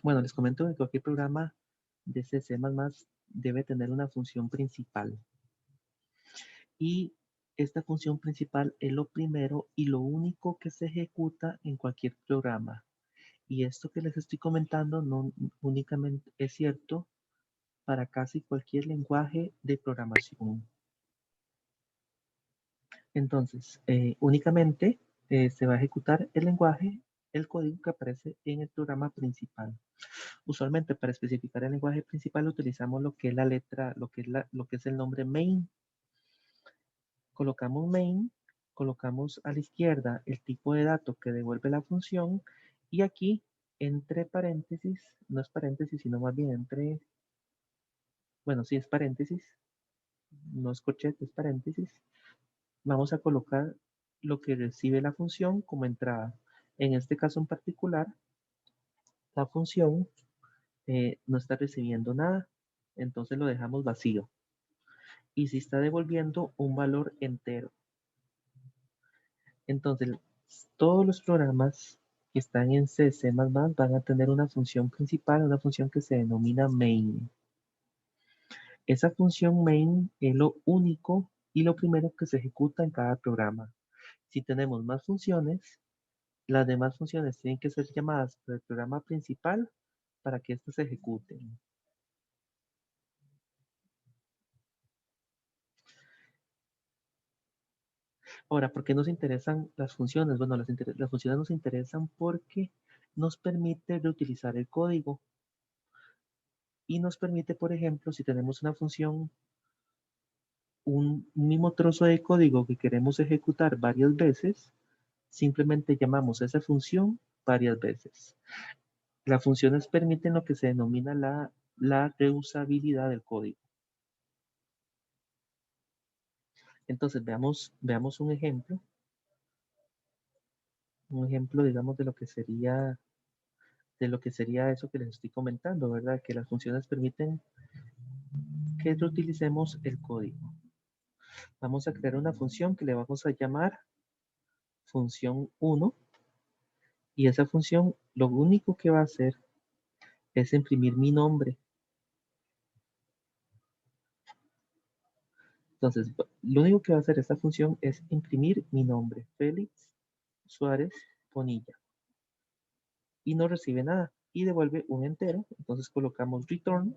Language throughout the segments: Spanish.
Bueno, les comento que cualquier programa de C++ debe tener una función principal. Y esta función principal es lo primero y lo único que se ejecuta en cualquier programa. Y esto que les estoy comentando no únicamente es cierto para casi cualquier lenguaje de programación. Entonces, únicamente se va a ejecutar el lenguaje, el código que aparece en el programa principal. Usualmente para especificar el lenguaje principal utilizamos lo que es la letra, lo que es el nombre main. Colocamos main, colocamos a la izquierda el tipo de dato que devuelve la función y aquí entre paréntesis, no es paréntesis, sino más bien entre, bueno, sí es paréntesis, no es corchete, es paréntesis. Vamos a colocar lo que recibe la función como entrada. En este caso en particular, la función no está recibiendo nada, entonces lo dejamos vacío. Y si está devolviendo un valor entero. Entonces, todos los programas que están en C++ van a tener una función principal, una función que se denomina main. Esa función main es lo único y lo primero que se ejecuta en cada programa. Si tenemos más funciones, las demás funciones tienen que ser llamadas por el programa principal para que éstas se ejecuten. Ahora, ¿por qué nos interesan las funciones? Bueno, las funciones nos interesan porque nos permite reutilizar el código y nos permite, por ejemplo, si tenemos una función, un mismo trozo de código que queremos ejecutar varias veces, simplemente llamamos a esa función varias veces. Las funciones permiten lo que se denomina la reusabilidad del código. Entonces, veamos un ejemplo, digamos, de lo que sería eso que les estoy comentando, ¿verdad? Que las funciones permiten que reutilicemos el código. Vamos a crear una función que le vamos a llamar función 1 y esa función lo único que va a hacer es imprimir mi nombre. Entonces, lo único que va a hacer esta función es imprimir mi nombre, Félix Suárez Bonilla. Y no recibe nada y devuelve un entero. Entonces colocamos return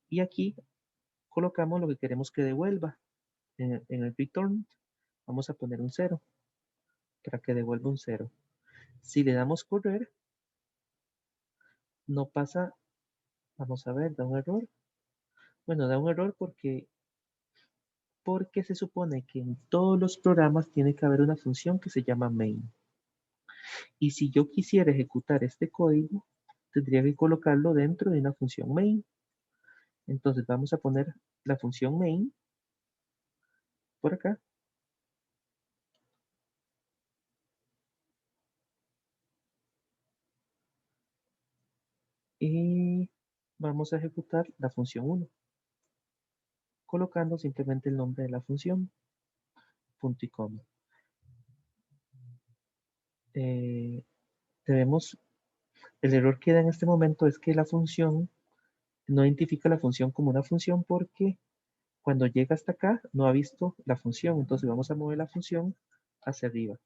y aquí colocamos lo que queremos que devuelva. En el return vamos a poner un 0 para que devuelva un 0. Si le damos correr, no pasa, vamos a ver, da un error. Bueno, da un error porque se supone que en todos los programas tiene que haber una función que se llama main. Y si yo quisiera ejecutar este código, tendría que colocarlo dentro de una función main. Entonces vamos a poner la función main por acá. Y vamos a ejecutar la función 1, colocando simplemente el nombre de la función, punto y coma. El error que da en este momento es que la función no identifica la función como una función porque cuando llega hasta acá no ha visto la función. Entonces vamos a mover la función hacia arriba.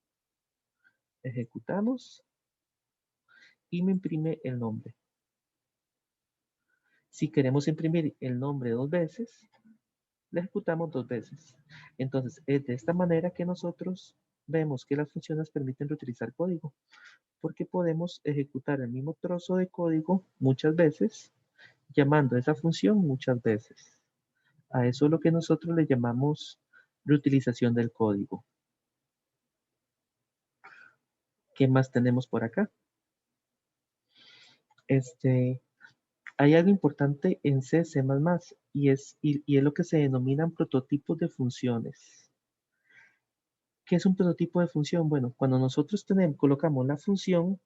Ejecutamos y me imprime el nombre. Si queremos imprimir el nombre 2 veces, le ejecutamos 2 veces. Entonces es de esta manera que nosotros vemos que las funciones permiten reutilizar código, porque podemos ejecutar el mismo trozo de código muchas veces, llamando a esa función muchas veces. A eso es lo que nosotros le llamamos reutilización del código. ¿Qué más tenemos por acá? Hay algo importante en C++ y es lo que se denominan prototipos de funciones. ¿Qué es un prototipo de función? Bueno, cuando nosotros colocamos la función,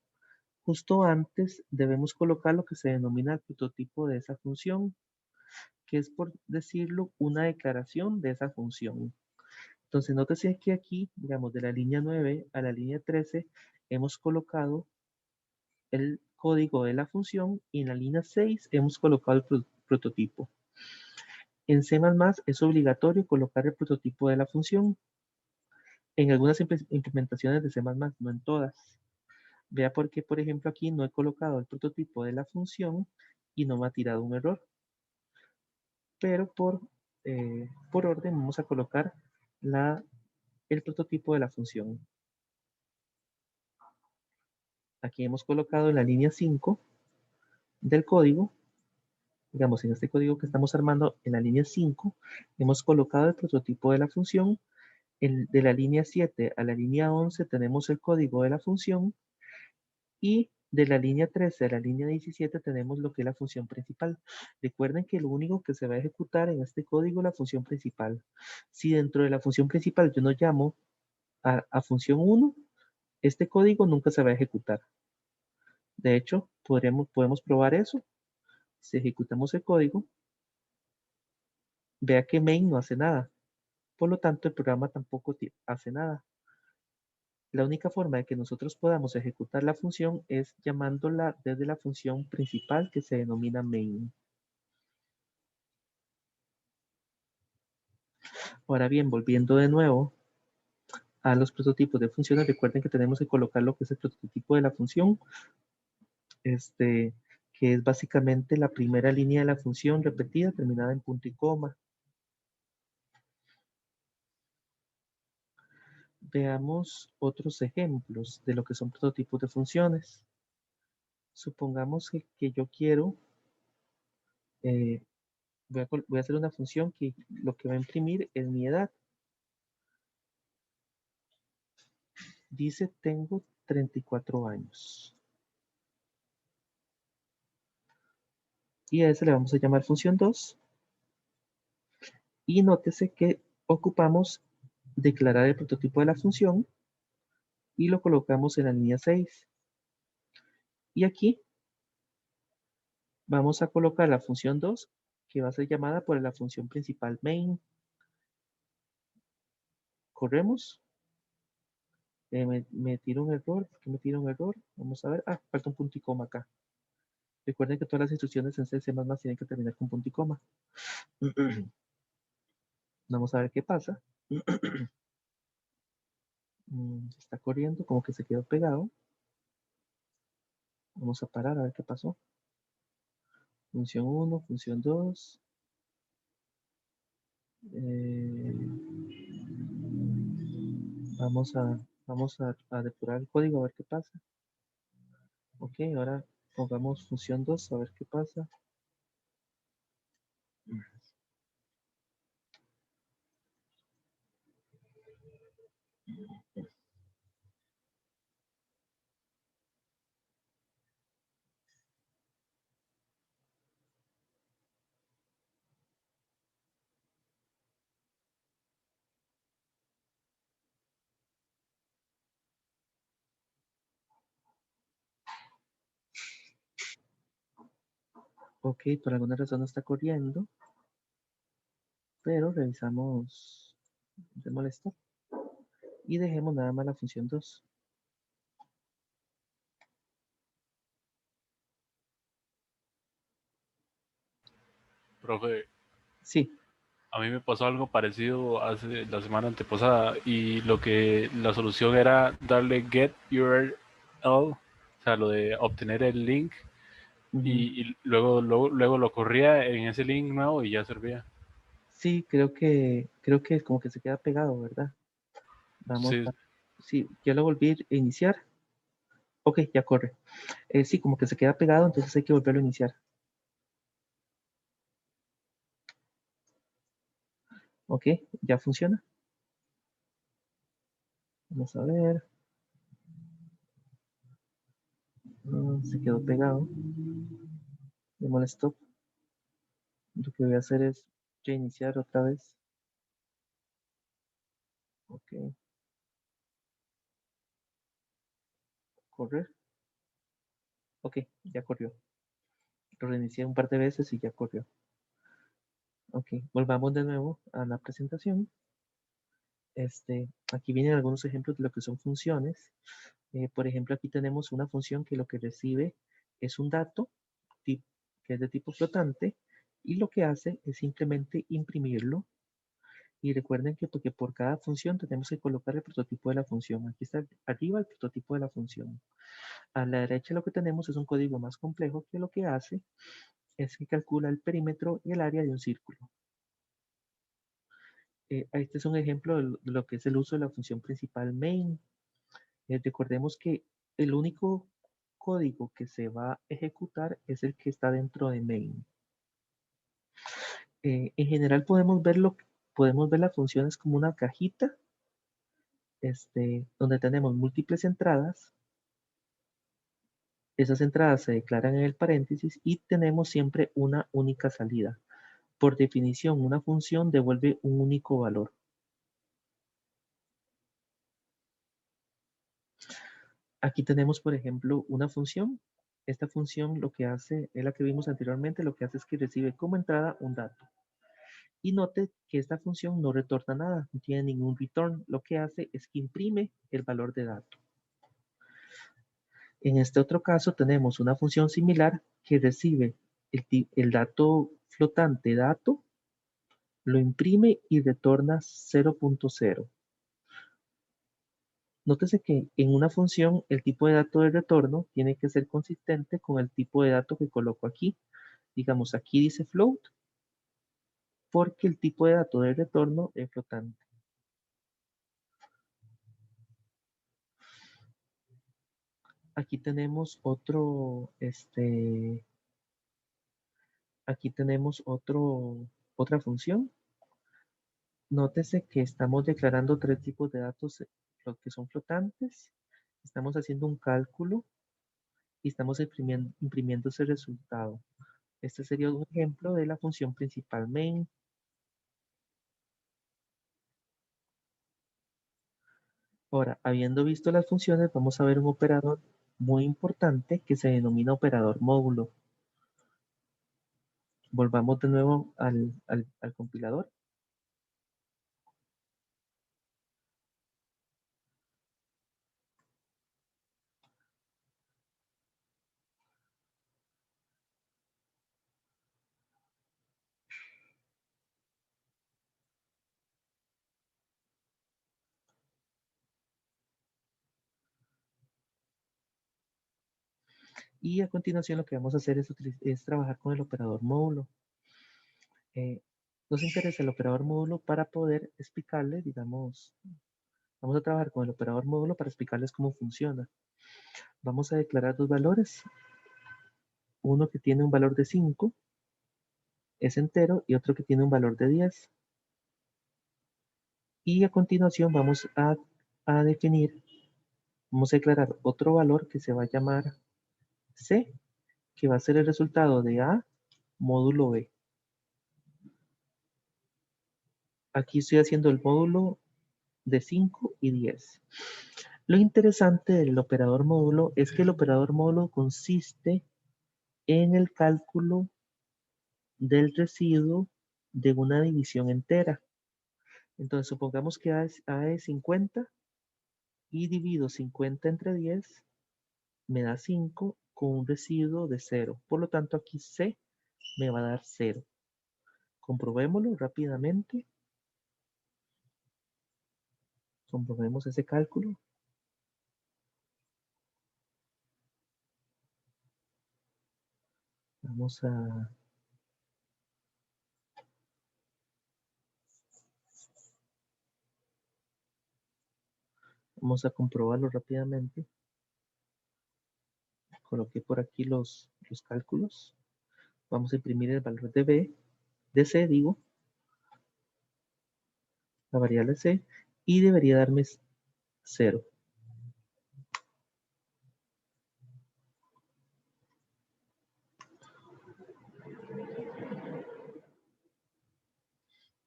justo antes debemos colocar lo que se denomina el prototipo de esa función, que es, por decirlo, una declaración de esa función. Entonces, nótese que aquí, digamos, de la línea 9 a la línea 13, hemos colocado código de la función y en la línea 6 hemos colocado el prototipo. En C++ es obligatorio colocar el prototipo de la función. En algunas implementaciones de C++, no en todas. Vea por qué, por ejemplo, aquí no he colocado el prototipo de la función y no me ha tirado un error. Pero por orden vamos a colocar el prototipo de la función. Aquí hemos colocado en la línea 5 del código, digamos en este código que estamos armando en la línea 5, hemos colocado el prototipo de la función. De la línea 7 a la línea 11 tenemos el código de la función y de la línea 13 a la línea 17 tenemos lo que es la función principal. Recuerden que lo único que se va a ejecutar en este código es la función principal. Si dentro de la función principal yo no llamo a función 1, este código nunca se va a ejecutar. De hecho, podemos probar eso. Si ejecutamos el código, vea que main no hace nada. Por lo tanto, el programa tampoco hace nada. La única forma de que nosotros podamos ejecutar la función es llamándola desde la función principal que se denomina main. Ahora bien, volviendo de nuevo a los prototipos de funciones, recuerden que tenemos que colocar lo que es el prototipo de la función, que es básicamente la primera línea de la función repetida terminada en punto y coma. Veamos otros ejemplos de lo que son prototipos de funciones. Supongamos que yo quiero, voy a hacer una función que lo que va a imprimir es mi edad. Dice, tengo 34 años. Y a ese le vamos a llamar función 2. Y nótese que ocupamos declarar el prototipo de la función y lo colocamos en la línea 6. Y aquí vamos a colocar la función 2, que va a ser llamada por la función principal main. Corremos. Me tira un error. ¿Por qué me tira un error? Vamos a ver. Ah, falta un punto y coma acá. Recuerden que todas las instrucciones en C++ tienen que terminar con punto y coma. Vamos a ver qué pasa. Está corriendo, como que se quedó pegado. Vamos a parar a ver qué pasó. Función 1, función 2. Vamos a depurar el código a ver qué pasa. Ok, ahora pongamos función 2 a ver qué pasa. Ok, por alguna razón no está corriendo. Pero revisamos de molestar. Y dejemos nada más la función 2. Profe, Sí, a mí me pasó algo parecido hace la semana antepasada y la solución era darle get URL, o sea, lo de obtener el link y luego lo corría en ese link nuevo y ya servía. sí, creo que como que se queda pegado, ¿verdad? Vamos Sí, a, sí, ya lo volví a iniciar. Ok, ya corre. Sí, como que se queda pegado, entonces hay que volverlo a iniciar. Ok, ya funciona. Vamos a ver. Se quedó pegado. Me molestó. Lo que voy a hacer es reiniciar otra vez. Ok, correr. Ok, ya corrió. Lo reinicié un par de veces y ya corrió. Ok, volvamos de nuevo a la presentación. Aquí vienen algunos ejemplos de lo que son funciones. Por ejemplo, aquí tenemos una función que lo que recibe es un dato que es de tipo flotante y lo que hace es simplemente imprimirlo. Y recuerden que porque por cada función tenemos que colocar el prototipo de la función. Aquí está arriba el prototipo de la función. A la derecha lo que tenemos es un código más complejo que lo que hace es que calcula el perímetro y el área de un círculo. Este es un ejemplo de lo que es el uso de la función principal main. Recordemos que el único código que se va a ejecutar es el que está dentro de main. En general podemos ver las funciones como una cajita donde tenemos múltiples entradas. Esas entradas se declaran en el paréntesis y tenemos siempre una única salida. Por definición, una función devuelve un único valor. Aquí tenemos, por ejemplo, una función. Esta función lo que hace, es la que vimos anteriormente, lo que hace es que recibe como entrada un dato. Y note que esta función no retorna nada, no tiene ningún return. Lo que hace es que imprime el valor de dato. En este otro caso tenemos una función similar que recibe el dato flotante dato, lo imprime y retorna 0.0. Nótese que en una función el tipo de dato de retorno tiene que ser consistente con el tipo de dato que coloco aquí. Digamos, aquí dice float porque el tipo de dato de retorno es flotante. Aquí tenemos otra función. Nótese que estamos declarando tres tipos de datos que son flotantes. Estamos haciendo un cálculo y estamos imprimiendo ese resultado. Este sería un ejemplo de la función principal main. Ahora, habiendo visto las funciones, vamos a ver un operador muy importante que se denomina operador módulo. Volvamos de nuevo al compilador. Y a continuación lo que vamos a hacer es trabajar con el operador módulo. Nos interesa el operador módulo para poder explicarle, digamos, vamos a trabajar con el operador módulo para explicarles cómo funciona. Vamos a declarar dos valores. Uno que tiene un valor de 5, es entero, y otro que tiene un valor de 10. Y a continuación vamos a definir, vamos a declarar otro valor que se va a llamar C, que va a ser el resultado de A módulo B. Aquí estoy haciendo el módulo de 5 y 10. Lo interesante del operador módulo es que el operador módulo consiste en el cálculo del residuo de una división entera. Entonces, supongamos que A es 50 y divido 50 entre 10, me da 5 con un residuo de 0. Por lo tanto, aquí C me va a dar 0. Comprobémoslo rápidamente. Comprobemos ese cálculo. Vamos a comprobarlo rápidamente. Coloqué por aquí los cálculos. Vamos a imprimir el valor de B, de C, digo, la variable C, y debería darme 0.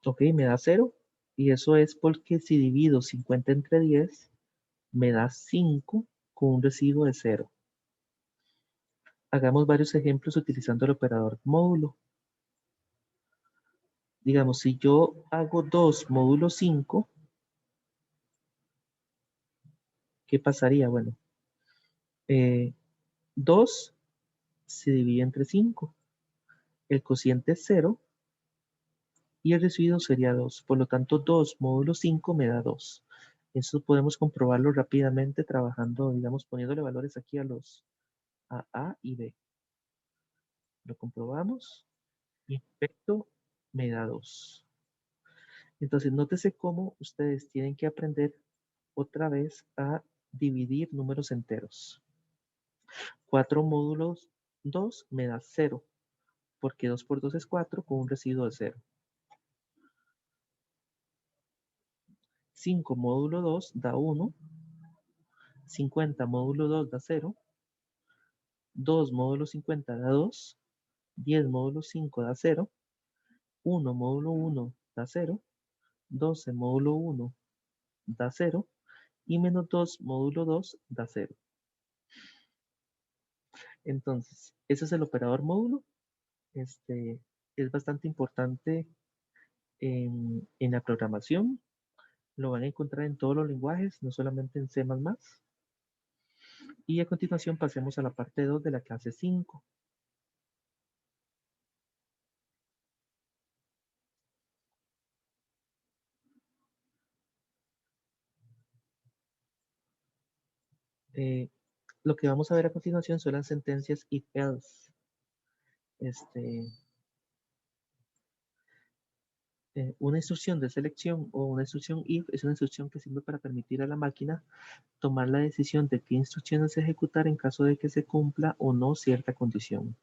Ok, me da 0, y eso es porque si divido 50 entre 10, me da 5 con un residuo de 0. Hagamos varios ejemplos utilizando el operador módulo. Digamos, si yo hago 2 módulo 5, ¿qué pasaría? Bueno, 2 se divide entre 5. El cociente es 0 y el residuo sería 2. Por lo tanto, 2 módulo 5 me da 2. Eso podemos comprobarlo rápidamente trabajando, digamos, poniéndole valores aquí a los A y B. Lo comprobamos y en efecto me da 2. Entonces, nótese cómo ustedes tienen que aprender otra vez a dividir números enteros. 4 módulos 2 me da 0, porque 2 por 2 es 4 con un residuo de 0. 5 módulo 2 da 1. 50 módulo 2 da 0. 2 módulo 50 da 2. 10 módulo 5 da 0. 1 módulo 1 da 0. 12 módulo 1 da 0. Y menos 2 módulo 2 da 0. Entonces, ese es el operador módulo. Es bastante importante en la programación. Lo van a encontrar en todos los lenguajes, no solamente en C++. Y a continuación pasemos a la parte 2 de la clase 5. Lo que vamos a ver a continuación son las sentencias if-else. Una instrucción de selección o una instrucción if es una instrucción que sirve para permitir a la máquina tomar la decisión de qué instrucciones ejecutar en caso de que se cumpla o no cierta condición.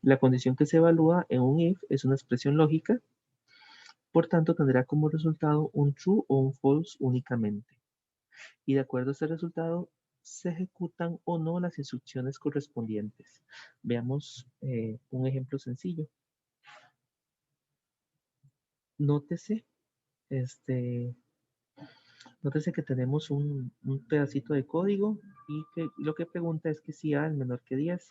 La condición que se evalúa en un if es una expresión lógica, por tanto tendrá como resultado un true o un false únicamente. Y de acuerdo a ese resultado, se ejecutan o no las instrucciones correspondientes. Veamos un ejemplo sencillo. Nótese, nótese que tenemos un pedacito de código y que lo que pregunta es que si A es menor que 10.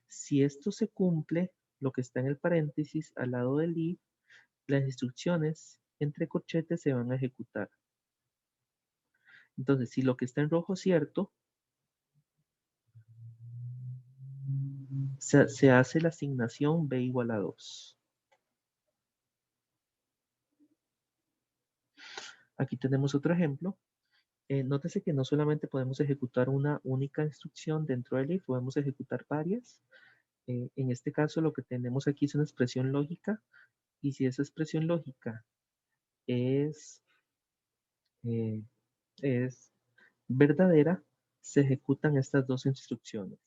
Si esto se cumple, lo que está en el paréntesis al lado del if, las instrucciones entre corchetes se van a ejecutar. Entonces, si lo que está en rojo es cierto, se hace la asignación b igual a 2. Aquí tenemos otro ejemplo. Nótese que no solamente podemos ejecutar una única instrucción dentro del if, podemos ejecutar varias. En este caso lo que tenemos aquí es una expresión lógica, y si esa expresión lógica es verdadera, se ejecutan estas dos instrucciones.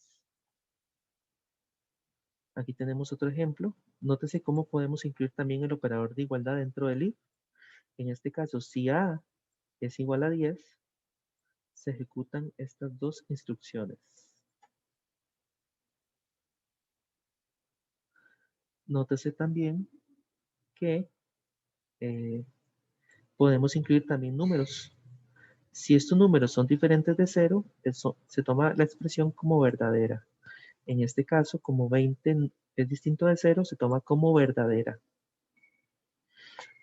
Aquí tenemos otro ejemplo. Nótese cómo podemos incluir también el operador de igualdad dentro del if. En este caso, si A es igual a 10, se ejecutan estas dos instrucciones. Nótese también que podemos incluir también números. Si estos números son diferentes de 0, se toma la expresión como verdadera. En este caso, como 20 es distinto de 0, se toma como verdadera.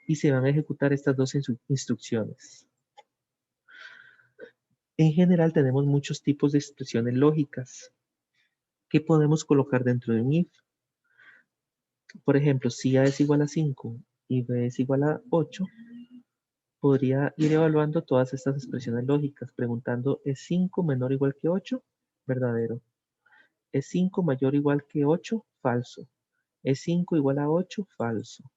Y se van a ejecutar estas dos instrucciones. En general tenemos muchos tipos de expresiones lógicas que podemos colocar dentro de un if. Por ejemplo, si A es igual a 5 y B es igual a 8, podría ir evaluando todas estas expresiones lógicas, preguntando, ¿es 5 menor o igual que 8? Verdadero. ¿Es 5 mayor o igual que 8? Falso. ¿Es 5 igual a 8? Falso.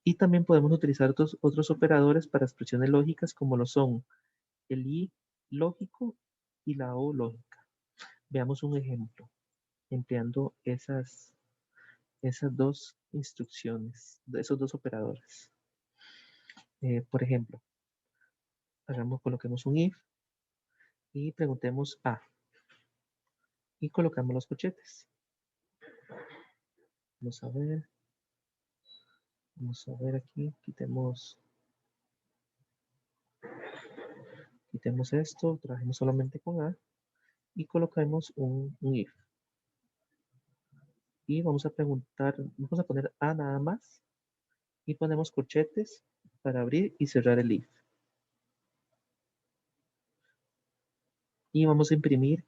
Y también podemos utilizar otros operadores para expresiones lógicas como lo son el i lógico y la o lógica. Veamos un ejemplo empleando esas dos instrucciones, esos dos operadores. Por ejemplo, coloquemos un if y preguntemos A y colocamos los corchetes. Vamos a ver aquí, quitemos esto, trabajemos solamente con A y colocamos un if. Y vamos a poner A nada más y ponemos corchetes para abrir y cerrar el if. Y vamos a imprimir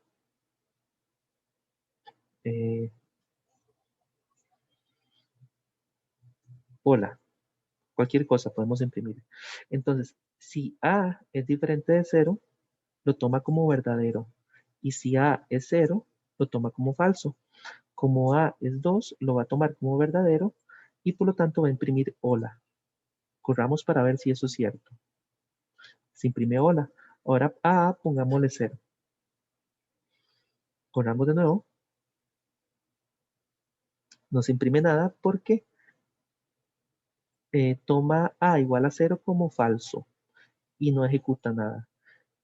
hola. Cualquier cosa podemos imprimir. Entonces, si A es diferente de 0, lo toma como verdadero. Y si A es 0, lo toma como falso. Como A es 2, lo va a tomar como verdadero y por lo tanto va a imprimir hola. Corramos para ver si eso es cierto. Se imprime hola. Ahora a A pongámosle 0. Corramos de nuevo. No se imprime nada porque toma A igual a 0 como falso y no ejecuta nada.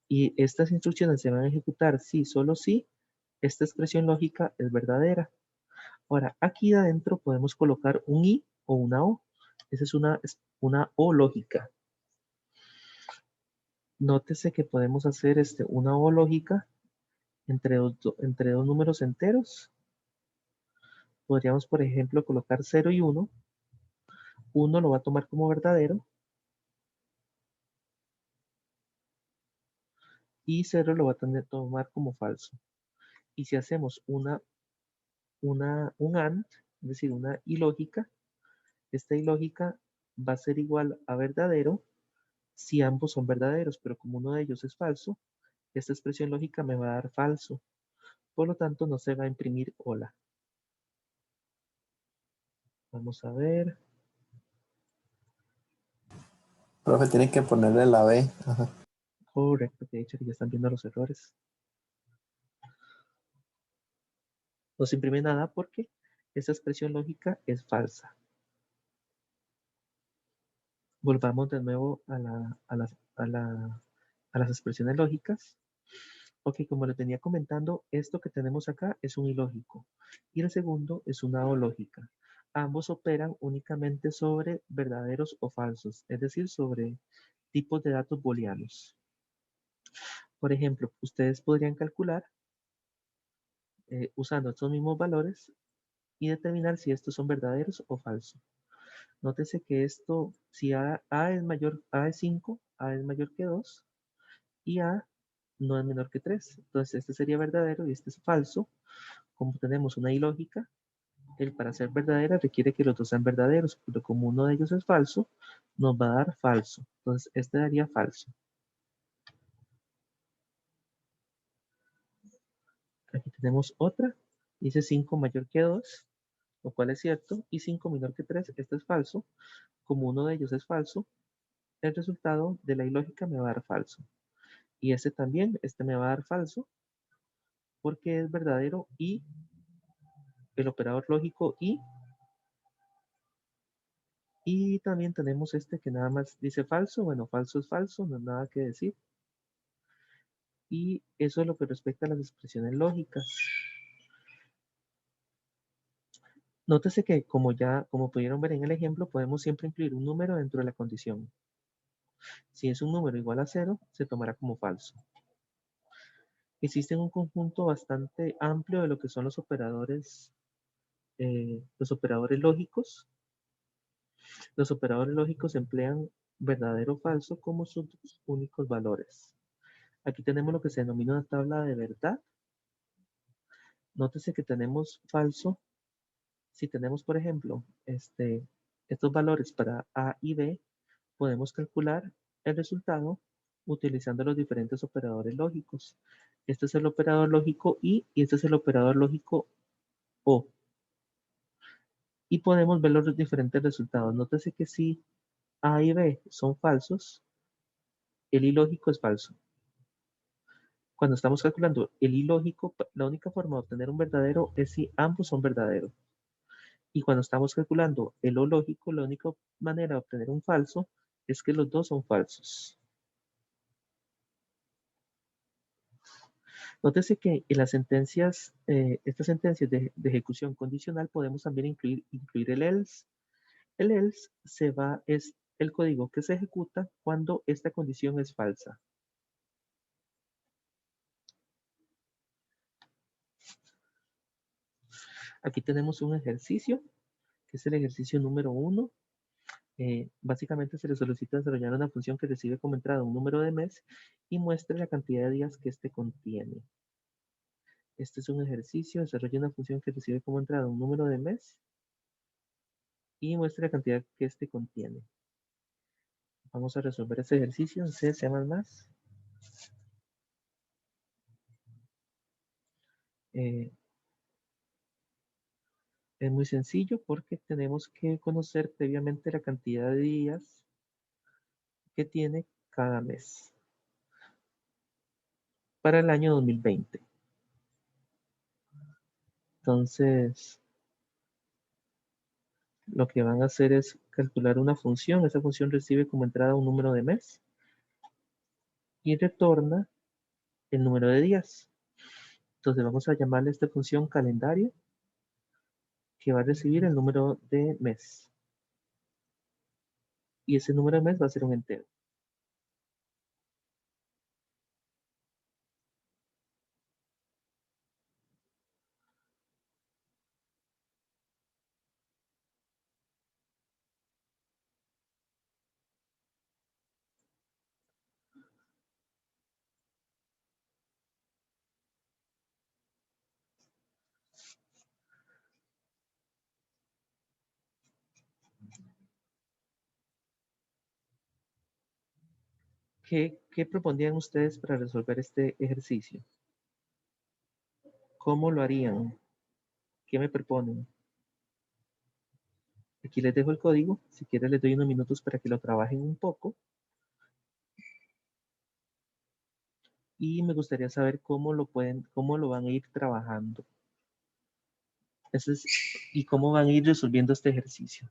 Y estas instrucciones se van a ejecutar si, solo si, esta expresión lógica es verdadera. Ahora, aquí adentro podemos colocar un i o una o. Esa es una o lógica. Nótese que podemos hacer una o lógica entre dos números enteros. Podríamos, por ejemplo, colocar 0 y 1. 1 lo va a tomar como verdadero y 0 lo va a tomar como falso. Y si hacemos un AND, es decir, una ilógica, esta ilógica va a ser igual a verdadero si ambos son verdaderos, pero como uno de ellos es falso, esta expresión lógica me va a dar falso. Por lo tanto, no se va a imprimir hola. Vamos a ver. Profe, tiene que ponerle la B. Ajá. Correcto, de hecho ya están viendo los errores. No se imprime nada porque esa expresión lógica es falsa. Volvamos de nuevo a las expresiones lógicas. Ok, como les venía comentando, esto que tenemos acá es un ilógico y el segundo es una o lógica. Ambos operan únicamente sobre verdaderos o falsos, es decir, sobre tipos de datos booleanos. Por ejemplo, ustedes podrían calcular usando estos mismos valores y determinar si estos son verdaderos o falsos. Nótese que esto, si A es 5, A es mayor que 2 y A no es menor que 3. Entonces este sería verdadero y este es falso. Como tenemos una ilógica, el para ser verdadera requiere que los dos sean verdaderos, pero como uno de ellos es falso, nos va a dar falso. Entonces este daría falso. Aquí tenemos otra, dice 5 mayor que 2, lo cual es cierto, y 5 menor que 3, este es falso. Como uno de ellos es falso, el resultado de la ilógica me va a dar falso. Y este también, este me va a dar falso, porque es verdadero y el operador lógico y también tenemos este que nada más dice falso. Bueno, falso es falso, no hay nada que decir. Y eso es lo que respecta a las expresiones lógicas. Nótese que como pudieron ver en el ejemplo, podemos siempre incluir un número dentro de la condición. Si es un número igual a 0, se tomará como falso. Existe un conjunto bastante amplio de lo que son los operadores lógicos. Los operadores lógicos emplean verdadero o falso como sus únicos valores. Aquí tenemos lo que se denomina una tabla de verdad. Nótese que tenemos falso. Si tenemos, por ejemplo, estos valores para A y B, podemos calcular el resultado utilizando los diferentes operadores lógicos. Este es el operador lógico y este es el operador lógico O. Y podemos ver los diferentes resultados. Nótese que si A y B son falsos, el ilógico es falso. Cuando estamos calculando el ilógico, la única forma de obtener un verdadero es si ambos son verdaderos. Y cuando estamos calculando el O lógico, la única manera de obtener un falso es que los dos son falsos. Nótese que en las sentencias, estas sentencias de ejecución condicional, podemos también incluir el else. El else es el código que se ejecuta cuando esta condición es falsa. Aquí tenemos un ejercicio, que es el ejercicio número 1. Básicamente se le solicita desarrollar una función que recibe como entrada un número de mes y muestre la cantidad de días que este contiene. Este es un ejercicio, desarrolla una función que recibe como entrada un número de mes y muestre la cantidad que este contiene. Vamos a resolver este ejercicio en C++. Es muy sencillo porque tenemos que conocer previamente la cantidad de días que tiene cada mes para el año 2020. Entonces, lo que van a hacer es calcular una función. Esa función recibe como entrada un número de mes y retorna el número de días. Entonces vamos a llamarle a esta función calendario, que va a recibir el número de mes. Y ese número de mes va a ser un entero. ¿Qué propondrían ustedes para resolver este ejercicio? ¿Cómo lo harían? ¿Qué me proponen? Aquí les dejo el código. Si quieren les doy unos minutos para que lo trabajen un poco. Y me gustaría saber cómo lo van a ir trabajando. Y cómo van a ir resolviendo este ejercicio.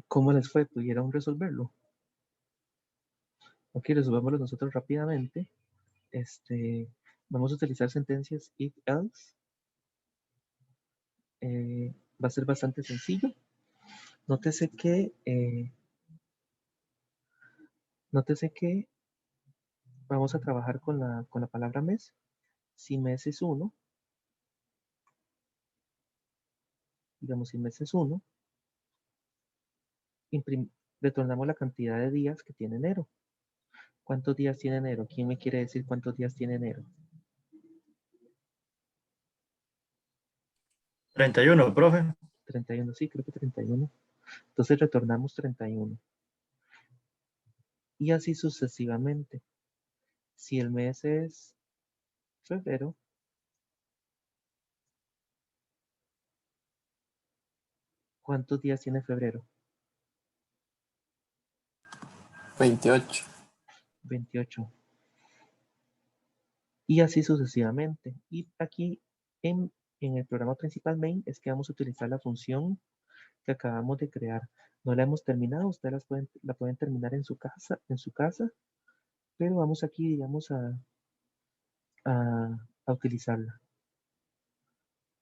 ¿Cómo les fue? ¿Pudieron resolverlo? Ok, resolvámoslo nosotros rápidamente. Vamos a utilizar sentencias if else. Va a ser bastante sencillo. Nótese que vamos a trabajar con la palabra mes. Si mes es 1, digamos si mes es 1, retornamos la cantidad de días que tiene enero. ¿Cuántos días tiene enero? ¿Quién me quiere decir cuántos días tiene enero? 31, profe. 31, sí, creo que 31. Entonces retornamos 31. Y así sucesivamente. Si el mes es febrero, ¿cuántos días tiene febrero? 28. 28. Y así sucesivamente. Y aquí en el programa principal main es que vamos a utilizar la función que acabamos de crear. No la hemos terminado, ustedes la pueden terminar en su casa, pero vamos aquí, digamos, a utilizarla.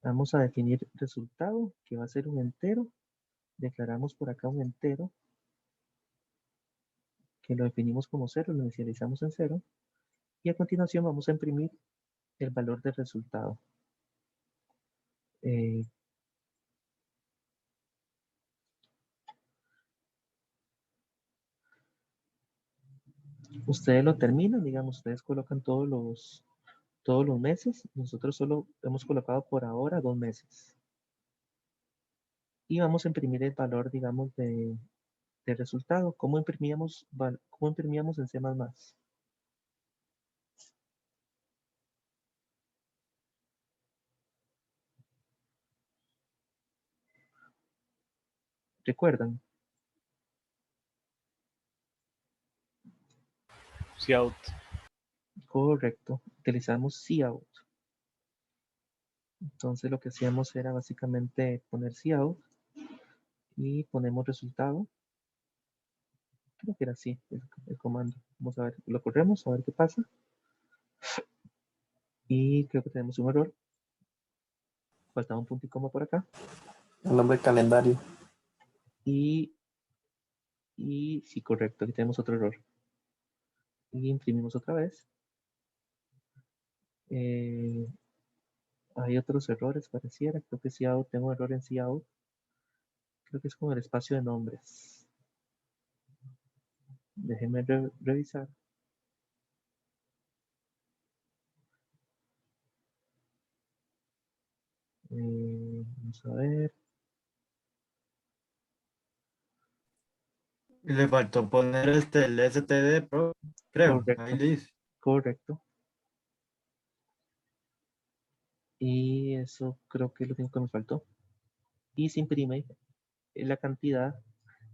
Vamos a definir resultado, que va a ser un entero. Declaramos por acá un entero, que lo definimos como 0, lo inicializamos en 0. Y a continuación vamos a imprimir el valor del resultado. Ustedes lo terminan, digamos, ustedes colocan todos los meses. Nosotros solo hemos colocado por ahora 2 meses. Y vamos a imprimir el valor, digamos, de resultado. ¿Cómo imprimíamos en C++? ¿Recuerdan? Cout. Correcto. Utilizamos cout. Entonces lo que hacíamos era básicamente poner cout y ponemos resultado. Creo que era así el comando. Vamos a ver, lo corremos a ver qué pasa. Y creo que tenemos un error. Faltaba un punto y coma por acá. El nombre calendario. Y sí, correcto, aquí tenemos otro error. Y imprimimos otra vez. Hay otros errores, pareciera. Creo que tengo un error en cout. Creo que es con el espacio de nombres. Déjenme revisar. Vamos a ver. Le faltó poner el STD, pro, creo. Correcto, Ahí dice. correcto. Y eso creo que es lo único que me faltó. Y se imprime la cantidad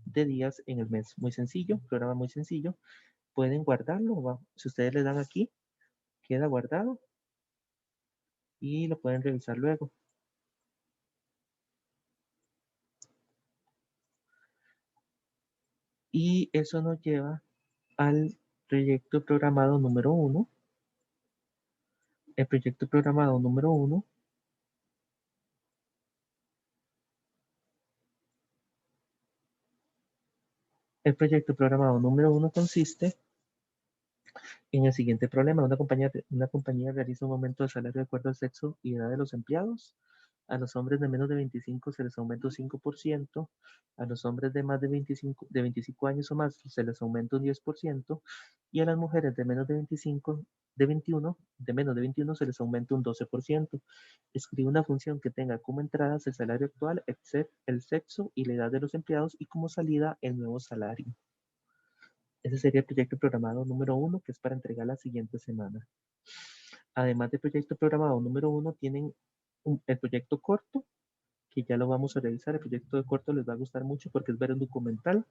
de días en el mes. Muy sencillo, programa muy sencillo. Pueden guardarlo. Si ustedes le dan aquí, queda guardado. Y lo pueden revisar luego. Y eso nos lleva al proyecto programado número 1. El proyecto programado número 1 consiste en el siguiente problema. Una compañía realiza un aumento de salario de acuerdo al sexo y edad de los empleados. A los hombres de menos de 25 se les aumenta un 5%. A los hombres de más de 25 años o más se les aumenta un 10%. Y a las mujeres de menos de 25, de menos de 21 se les aumenta un 12%. Escribe una función que tenga como entradas el salario actual, el sexo y la edad de los empleados y como salida el nuevo salario. Ese sería el proyecto programado número 1, que es para entregar la siguiente semana. Además del proyecto programado número 1, tienen el proyecto corto, que ya lo vamos a revisar. El proyecto de corto les va a gustar mucho porque es ver un documental.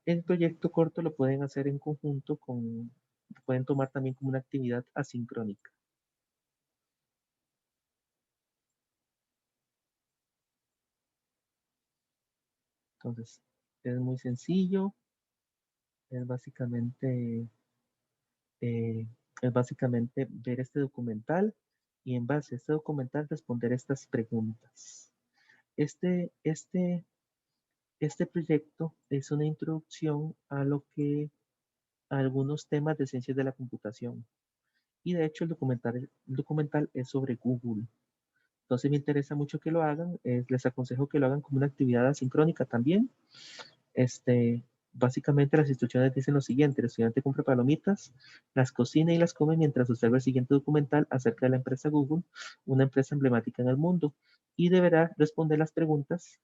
El proyecto corto lo pueden hacer en conjunto pueden tomar también como una actividad asincrónica. Entonces, es muy sencillo. Es básicamente, ver este documental y en base a este documental responder estas preguntas. Este proyecto es una introducción a algunos temas de ciencias de la computación. Y de hecho el documental es sobre Google. Entonces me interesa mucho que lo hagan. Les aconsejo que lo hagan como una actividad asincrónica también. Básicamente las instrucciones dicen lo siguiente: el estudiante compra palomitas, las cocina y las come mientras observa el siguiente documental acerca de la empresa Google, una empresa emblemática en el mundo, y deberá responder las preguntas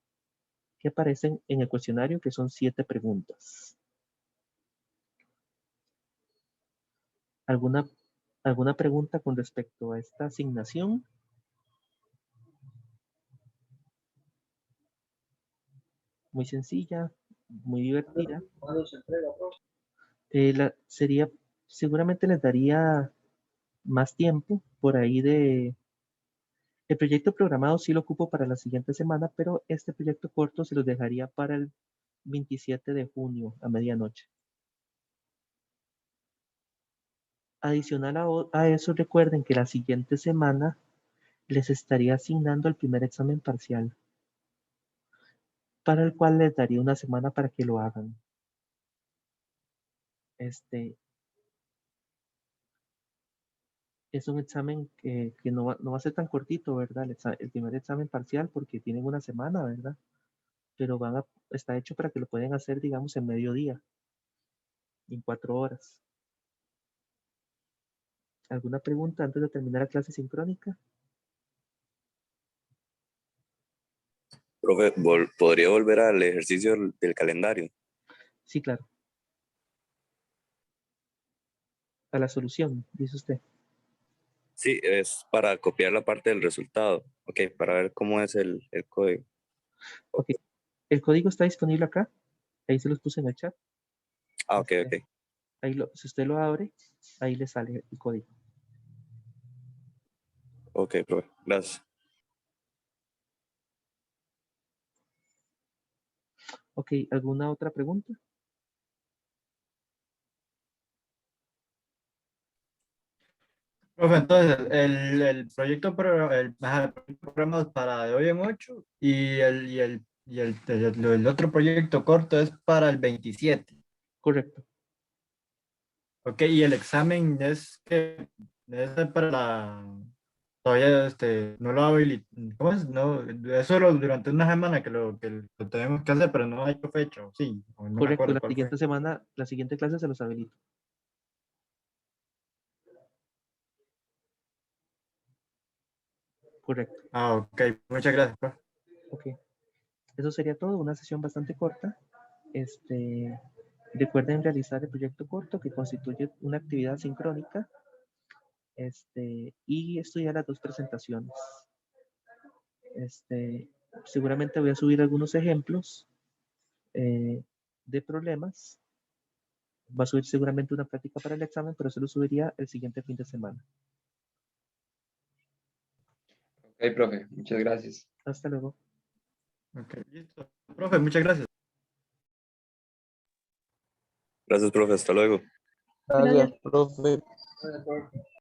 que aparecen en el cuestionario, que son 7 preguntas. ¿Alguna pregunta con respecto a esta asignación? Muy sencilla, muy divertida. ¿Cuándo se entrega, profe? Seguramente les daría más tiempo por ahí el proyecto programado sí lo ocupo para la siguiente semana, pero este proyecto corto se los dejaría para el 27 de junio a medianoche. Adicional a eso, recuerden que la siguiente semana les estaría asignando el primer examen parcial, para el cual les daría una semana para que lo hagan. Es un examen que no va a ser tan cortito, ¿verdad? El primer examen parcial, porque tienen una semana, ¿verdad? Pero está hecho para que lo puedan hacer, digamos, en mediodía, en 4 horas. ¿Alguna pregunta antes de terminar la clase sincrónica? Profe, ¿podría volver al ejercicio del calendario? Sí, claro. A la solución, dice usted. Sí, es para copiar la parte del resultado. Ok, para ver cómo es el código. Ok. El código está disponible acá. Ahí se los puse en el chat. Ah, ok, ok. Si usted lo abre, ahí le sale el código. Ok, profe, gracias. Ok, ¿alguna otra pregunta? Profe, entonces, el proyecto programa para de hoy en 8 y el otro proyecto corto es para el 27. Correcto. Ok, y el examen es que es para todavía no lo habilito. ¿Cómo es? No, es solo durante una semana que lo tenemos que hacer, pero no hay fecha, ¿o sí? O no me Correcto, acuerdo la cuál fue. siguiente semana, la siguiente clase se los habilito. Correcto. Ah, ok, muchas gracias, profe. Ok. Eso sería todo, una sesión bastante corta. Recuerden realizar el proyecto corto, que constituye una actividad sincrónica, y estudiar las 2 presentaciones. Seguramente voy a subir algunos ejemplos de problemas. Va a subir seguramente una práctica para el examen, pero se lo subiría el siguiente fin de semana. Ok, profe, muchas gracias. Hasta luego. Ok, listo. Profe, muchas gracias. Gracias, profe. Hasta luego. Gracias, profe. Gracias, profe.